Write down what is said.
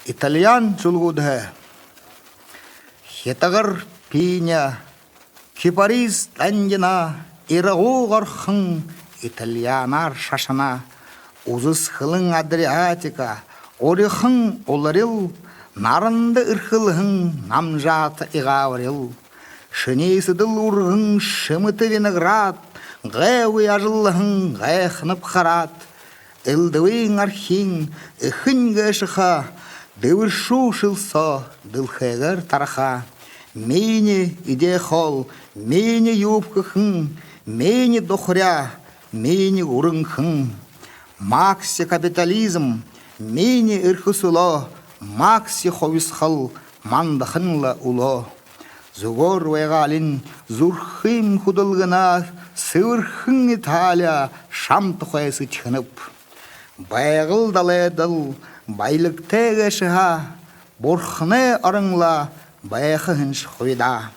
итальян чулгудhe хетагар пиня кипарис тандина ирагугархын итальянар шашана узыс хылың Адриатика орихын оларил нарынды ырхылхын намжаты игаврил шынейсыдыл урғын шымыты виноград гэуи ажылхын гэхнып харат ылдывың архин ыхын гэшыха дывыршу шылса дылхэгэр тараха мейни иде хол мейни юбкахын мейни дохря мейни урыңхын макси капитализм мейни ырхысыло макси ховисхал мандахынла уло зугор вегалин зурхым худылгына сывырхын Италия шам тухайсы чхынып байгыл даледыл байлык тегешіға борхыны арыңла байқын шхуйда